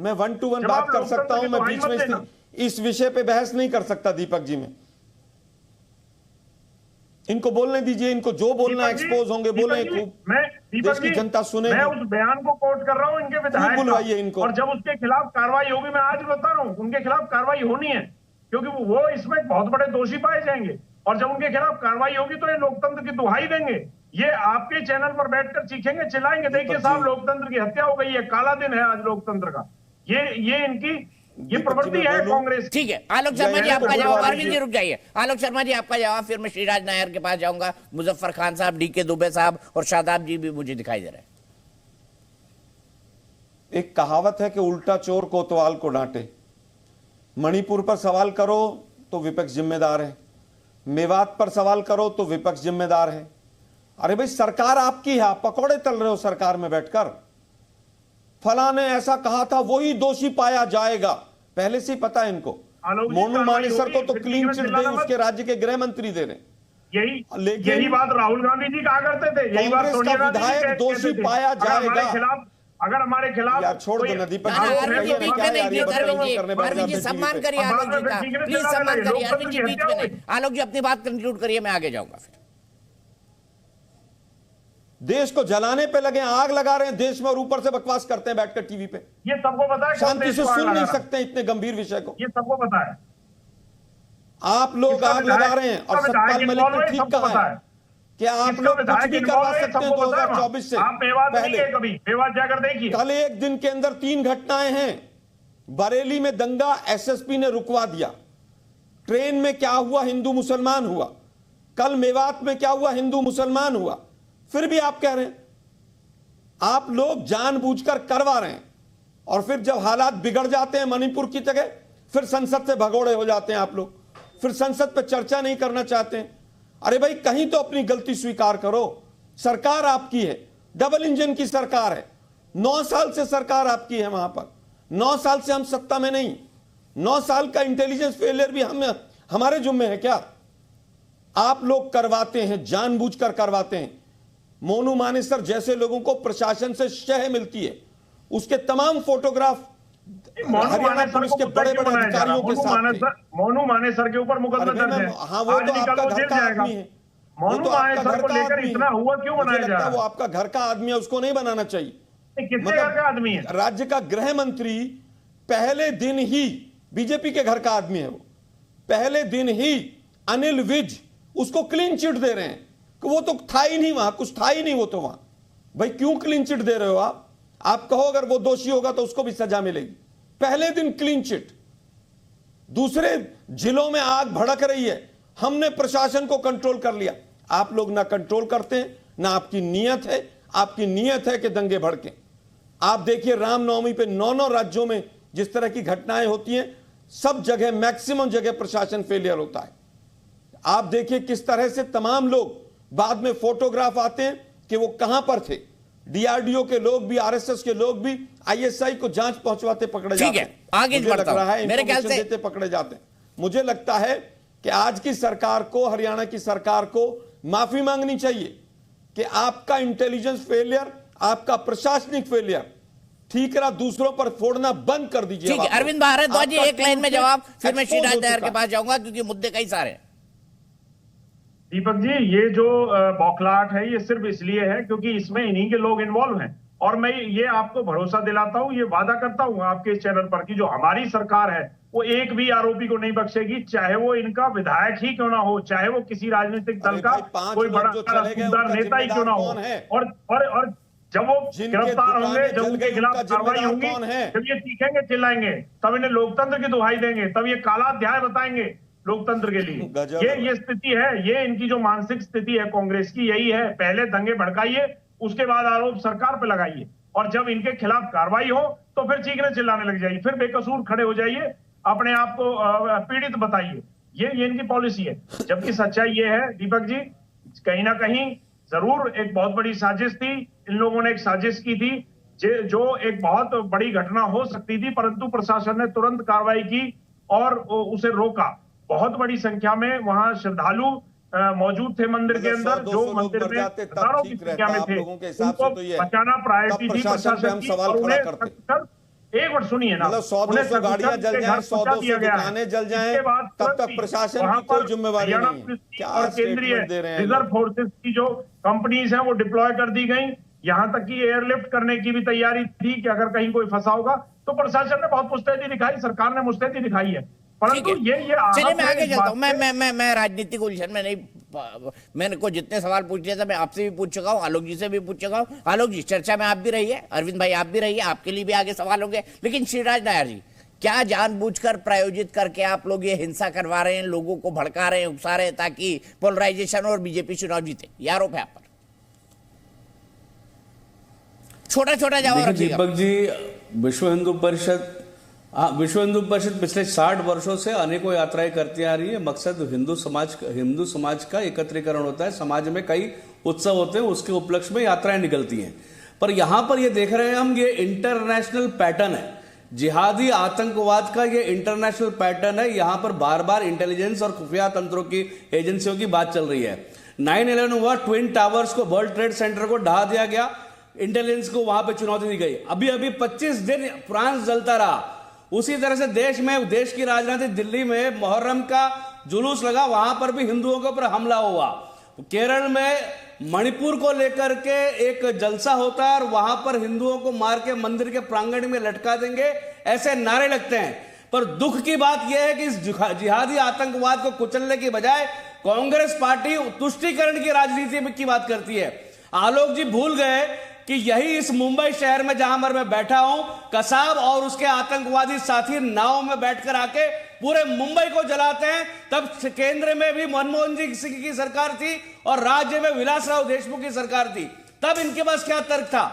मैं 1 to 1 बात कर सकता हूं, मैं बीच में इस विषय पे बहस नहीं कर सकता दीपक जी। में इनको बोलने दीजिए, इनको जो बोलना एक्सपोज होंगे बोले, देश की जनता सुनेगी। मैं उस बयान को कोट कर रहा हूं इनके विधायक बुलवाइए इनको, और जब उसके खिलाफ कार्रवाई होगी, मैं आज बता रहा हूं उनके खिलाफ कार्रवाई होनी है, क्योंकि वो इसमें बहुत बड़े दोषी पाए जाएंगे, और जब उनके खिलाफ कार्रवाई होगी तो ये लोकतंत्र की दुहाई देंगे। ये आपके चैनल पर बैठकर चीखेंगे, चिल्लाएंगे, देखिए साहब लोकतंत्र की हत्या हो गई है, काला दिन है आज लोकतंत्र का। ये इनकी ये प्रवृत्ति है कांग्रेस। ठीक है आलोक शर्मा जी आपका जवाब। अरविंद जी रुक जाइए, आलोक शर्मा जी आपका जवाब, फिर मैं श्रीराज नायर के पास जाऊंगा। मुजफ्फर खान साहब, डीके दुबे साहब और शादाब जी भी मुझे दिखाई दे रहे हैं। एक कहावत है कि उल्टा चोर कोतवाल को डांटे। मणिपुर पर सवाल करो तो विपक्ष जिम्मेदार है, मेवात पर सवाल करो तो विपक्ष जिम्मेदार है। अरे भाई सरकार आपकी है, आप पकौड़े तल रहे हो सरकार में बैठकर। फला ने ऐसा कहा था, वही दोषी पाया जाएगा, पहले से ही पता है इनको। मोनू मानेसर को तो क्लीन चिट दे उसके राज्य के गृह मंत्री दे रहे। यही बात राहुल गांधी जी कहा करते थे, यही बात सोनिया गांधी जी विधायक दोषी पाया जाएगा। अगर हमारे खिलाफ यार छोड़ दो ना दीपक, सम्मान करिए आलोक जी का, प्लीज सम्मान करिए। अरविंद जी बीच में नहीं, आलोक जी अपनी बात कंक्लूड करिए, मैं आगे जाऊंगा। फिर देश को जलाने पे लगे, आग लगा रहे हैं देश में, और ऊपर से बकवास करते हैं बैठकर टीवी पे। ये सबको पता है, शांति से सुन नहीं सकते इतने गंभीर विषय को। ये सबको पता है। आप लोग आग लगा रहे हैं, और सतपाल मलिक ने ठीक कहा है कि आप लोग कुछ भी करवा सकते हैं 2024 से पहले। कभी मेवात जाकर देखिए, कल एक दिन के अंदर 3 घटनाएं हैं। बरेली में दंगा, एसएसपी ने रुकवा दिया। ट्रेन में क्या हुआ, हिंदू मुसलमान हुआ। कल मेवात में क्या हुआ, हिंदू मुसलमान हुआ। फिर भी आप कह रहे हैं, आप लोग जानबूझकर करवा रहे हैं, और फिर जब हालात बिगड़ जाते हैं मणिपुर की जगह, फिर संसद से भगोड़े हो जाते हैं आप लोग, फिर संसद पे चर्चा नहीं करना चाहते हैं। अरे भाई कहीं तो अपनी गलती स्वीकार करो। सरकार आपकी है, डबल इंजन की सरकार है, 9 साल से सरकार आपकी है वहां पर। 9 साल से हम सत्ता में नहीं। 9 साल का इंटेलिजेंस फेलियर भी हमारे जुम्मे है क्या? आप लोग करवाते हैं, जानबूझकर करवाते हैं। मोनू मानेसर जैसे लोगों को प्रशासन से शह मिलती है, उसके तमाम फोटोग्राफ हरियाणा पुलिस के बड़े-बड़े अधिकारियों के साथ। मोनू मानेसर के ऊपर मुकदमा दर्ज है। हाँ, वो तो आपका घर का आदमी है। मोनू मानेसर को लेकर इतना हुआ क्यों बनाया जा रहा है? वो आपका घर का आदमी है, उसको नहीं बनाना चाहिए। किसके घर का आदमी है? राज्य का गृह मंत्री पहले दिन ही, बीजेपी के घर का आदमी है वो, पहले दिन ही अनिल विज उसको क्लीन चिट दे रहे हैं कि वो तो था ही नहीं वहां, कुछ था ही नहीं वो तो वहां। भाई क्यों क्लीन चिट दे रहे हो आप कहो अगर वो दोषी होगा तो उसको भी सजा मिलेगी। पहले दिन क्लीन चिट। दूसरे जिलों में आग भड़क रही है, हमने प्रशासन को कंट्रोल कर लिया। आप लोग ना कंट्रोल करते हैं, ना आपकी नीयत है। आपकी नीयत है कि दंगे भड़के। आप देखिए रामनवमी पे 9 राज्यों में जिस तरह की घटनाएं होती हैं, सब जगह मैक्सिमम जगह प्रशासन फेलियर होता है। आप देखिए किस तरह से तमाम लोग बाद में फोटोग्राफ आते हैं कि वो कहां पर थे। डीआरडीओ के लोग भी, आरएसएस के लोग भी आईएसआई को जांच पहुंचवाते पकड़े जाते हैं। आगे मुझे लग रहा है इंफॉर्मेशन देते पकड़े जाते हैं। मुझे लगता है कि आज की सरकार को, हरियाणा की सरकार को माफी मांगनी चाहिए कि आपका इंटेलिजेंस फेलियर, आपका प्रशासनिक फेलियर ठीक रहा, दूसरों पर फोड़ना बंद कर दीजिए। ठीक है अरविंद भारद्वाज जी, एक लाइन में जवाब, फिर मैं श्रीराज नायर के पास जाऊंगा क्योंकि मुद्दे कई सारे हैं। दीपक जी, ये जो बौखलाहट है ये सिर्फ इसलिए है क्योंकि इसमें इन्हीं के लोग इन्वॉल्व हैं, और मैं ये आपको भरोसा दिलाता हूं, ये वादा करता हूं आपके इस चैनल पर कि जो हमारी सरकार है वो एक भी आरोपी को नहीं बख्शेगी, चाहे वो इनका विधायक ही क्यों ना हो, चाहे वो किसी राजनीतिक दल का कोई बड़ा नेता ही क्यों ना हो। और जब वो गिरफ्तार होंगे, जब उनके खिलाफ कार्रवाई होगी, जब ये चीखेंगे चिल्लाएंगे, तब इन्हें लोकतंत्र की दुहाई देंगे, तब ये काला अध्याय बताएंगे लोकतंत्र के लिए। ये स्थिति है, ये इनकी जो मानसिक स्थिति है कांग्रेस की, यही है। पहले दंगे भड़काइए, उसके बाद आरोप सरकार पे लगाइए, और जब इनके खिलाफ कार्रवाई हो तो फिर चीखने चिल्लाने लग जाइए, फिर बेकसूर खड़े हो जाइए, अपने आप को पीड़ित बताइए। ये इनकी पॉलिसी है। जबकि सच्चाई ये है दीपक जी, कहीं ना कहीं जरूर एक बहुत बड़ी साजिश थी, इन लोगों ने एक साजिश की थी जो एक बहुत बड़ी घटना हो सकती थी, परंतु प्रशासन ने तुरंत कार्रवाई की और उसे रोका। बहुत बड़ी संख्या में वहां श्रद्धालु मौजूद थे मंदिर के अंदर, जो मंदिर में हजारों की संख्या में थे, उनको बचाना प्रायोरिटी थी प्रशासन की, और उन्हें एक मिनट सुनिए ना, मतलब 100-200 गाड़ियां जल जाएं, 100-200 दुकानें जल जाएं, तब तक प्रशासन की कोई जिम्मेवारी नहीं है। क्या और केंद्रीय स्टेटमेंट दे रहे हैं रिजर्व फोर्सेस की जो कंपनीज हैं वो डिप्लॉय कर दी गई, यहां तक कि एयरलिफ्ट करने की भी तैयारी थी कि अगर कहीं कोई फंसा होगा। तो प्रशासन ने बहुत मुस्तैदी दिखाई, सरकार ने मुस्तैदी दिखाई है, परंतु ये चलिए मैं आगे चलता हूं। मैं राजनीतिक उलझन में नहीं, मैंने को जितने सवाल पूछे थे मैं आपसे भी पूछ चुका हूं, आलोक जी से भी पूछ चुका हूं। आलोक जी, चर्चा में आप भी रहिए, अरविंद भाई आप भी रहिए, आपके लिए भी आगे सवाल होंगे। लेकिन श्रीराज नायर जी, क्या जानबूझकर प्रायोजित करके आप लोग ये हिंसा करवा रहे हैं, लोगों को भड़का रहे हैं, उकसा रहे हैं ताकि पोलराइजेशन और बीजेपी चुनाव जीते? ये आरोप है आप पर। छोटा छोटा जवाब रखिएगा। दीपक जी, विश्व हिंदू परिषद पिछले 60 वर्षों से अनेकों यात्राएं करती आ रही है। मकसद हिंदू समाज का एकत्रीकरण होता है। समाज में कई उत्सव होते हैं, उसके उपलक्ष्य में यात्राएं निकलती हैं। पर यहां पर ये देख रहे हैं हम, ये इंटरनेशनल पैटर्न है, जिहादी आतंकवाद का ये इंटरनेशनल पैटर्न है। यहां पर बार बार इंटेलिजेंस और खुफिया तंत्रों की एजेंसियों की बात चल रही है। 9/11 हुआ, ट्विन टावर्स को, वर्ल्ड ट्रेड सेंटर को ढहा दिया गया, इंटेलिजेंस को वहां पे चुनौती दी गई। अभी 25 दिन फ्रांस जलता रहा। उसी तरह से देश की राजधानी दिल्ली में मुहर्रम का जुलूस लगा, वहां पर भी हिंदुओं के ऊपर हमला हुआ। केरल में मणिपुर को लेकर के एक जलसा होता है और वहां पर हिंदुओं को मार के मंदिर के प्रांगण में लटका देंगे, ऐसे नारे लगते हैं। पर दुख की बात यह है कि इस जिहादी आतंकवाद को कुचलने की बजाय कांग्रेस पार्टी तुष्टीकरण की राजनीति की बात करती है। आलोक जी भूल गए कि यही इस मुंबई शहर में जहां पर मैं बैठा हूं, कसाब और उसके आतंकवादी साथी नाव में बैठकर आके पूरे मुंबई को जलाते हैं। तब केंद्र में भी मनमोहन सिंह की सरकार थी और राज्य में विलासराव देशमुख की सरकार थी। तब इनके पास क्या तर्क था?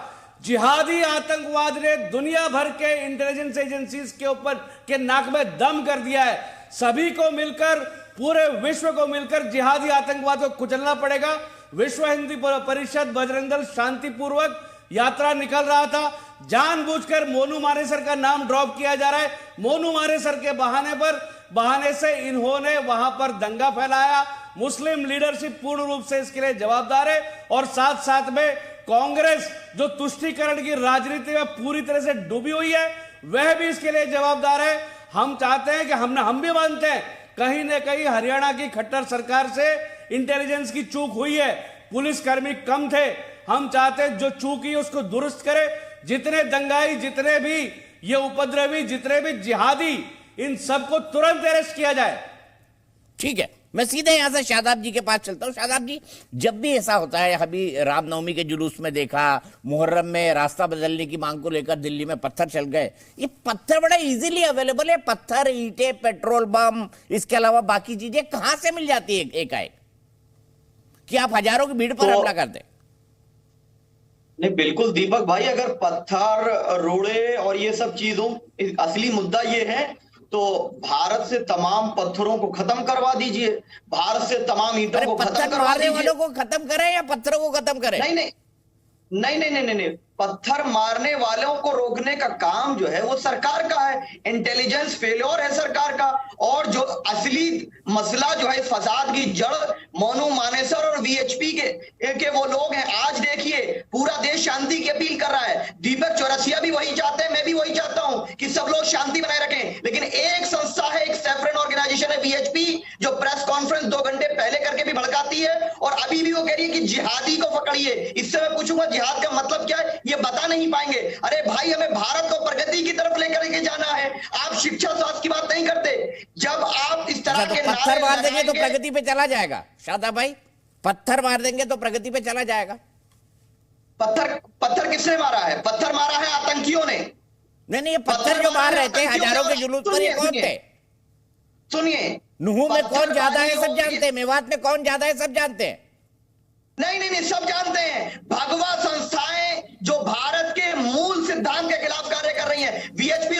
जिहादी आतंकवाद ने दुनिया भर के इंटेलिजेंस एजेंसीज के ऊपर के नाक में दम कर दिया है। सभी को मिलकर, पूरे विश्व को मिलकर जिहादी आतंकवाद को कुचलना पड़ेगा। विश्व हिंदू परिषद बजरंग दल शांतिपूर्वक यात्रा निकल रहा था, जानबूझकर मोनू मानेसर का नाम ड्रॉप किया जा रहा है। मोनू मानेसर के बहाने से इन्होंने वहां पर दंगा फैलाया। मुस्लिम लीडरशिप पूर्ण रूप से इसके लिए जवाबदार है और साथ साथ में कांग्रेस जो तुष्टीकरण की राजनीति में पूरी तरह से डूबी हुई है, वह भी इसके लिए जवाबदार है। हम चाहते हैं कि हम भी मानते हैं कहीं न कहीं हरियाणा की खट्टर सरकार से इंटेलिजेंस की चूक हुई है, पुलिसकर्मी कम थे। हम चाहते हैं जो चूक हुई उसको दुरुस्त करे। जितने दंगाई, जितने भी ये उपद्रवी, जितने भी जिहादी, इन सबको तुरंत अरेस्ट किया जाए। ठीक है, मैं सीधे यहां से शादाब जी के पास चलता हूं। शादाब जी, जब भी ऐसा होता है, अभी रामनवमी के जुलूस में देखा, मुहर्रम में रास्ता बदलने की मांग को लेकर दिल्ली में पत्थर चल गए। ये पत्थर बड़ा इजीली अवेलेबल है, पत्थर, ईंटें, पेट्रोल बम, इसके अलावा बाकी चीजें कहां से मिल जाती है एकाएक कि आप हजारों की भीड़ पर हमला कर दें? नहीं, बिल्कुल दीपक भाई, अगर पत्थर, रोड़े और ये सब चीजों, असली मुद्दा ये है तो भारत से तमाम पत्थरों को खत्म करवा दीजिए, भारत से तमाम ईंटों को खत्म करवा दीजिए। वालों को खत्म करें या पत्थरों को खत्म करें? नहीं, पत्थर मारने वालों को रोकने का काम जो है वो सरकार का है। इंटेलिजेंस फेल्योर है सरकार का। और जो असली मसला जो है इस फसाद की जड़ मोनू मानेसर और वीएचपी के वो लोग हैं। आज देखिए, पूरा देश शांति की अपील कर रहा है। दीपक चौरसिया भी वही चाहते हैं, मैं भी वही चाहता हूं कि सब लोग शांति बनाए रखें। लेकिन एक संस्था है, एक सेफरन ऑर्गेनाइजेशन है वीएचपी, जो प्रेस कॉन्फ्रेंस 2 घंटे पहले करके भी भड़काती है और अभी भी वो कह रही है कि जिहादी को पकड़िए। इससे मैं पूछूंगा जिहाद का मतलब क्या है? ये बता नहीं पाएंगे। अरे भाई, हमें भारत को प्रगति की तरफ लेकर के जाना है। आप शिक्षा, स्वास्थ्य की बात नहीं करते। जब आप इस तरह के पत्थर मार देंगे तो प्रगति पे चला जाएगा। शादाब भाई, पत्थर मार देंगे तो प्रगति पे चला जाएगा। पत्थर किसने मारा है? पत्थर मारा है आतंकियों ने। नहीं, ये पत्थर जो मार रहे थे हजारों के जुलूस पर, ये कौन थे? सुनिए, नुहू में कौन ज्यादा है सब जानते हैं, मेवात में कौन ज्यादा है सब जानते हैं। नहीं, सब जानते हैं। भगवा संस्थाएं जो भारत के मूल सिद्धांत के खिलाफ कार्य कर रही हैं, वीएचपी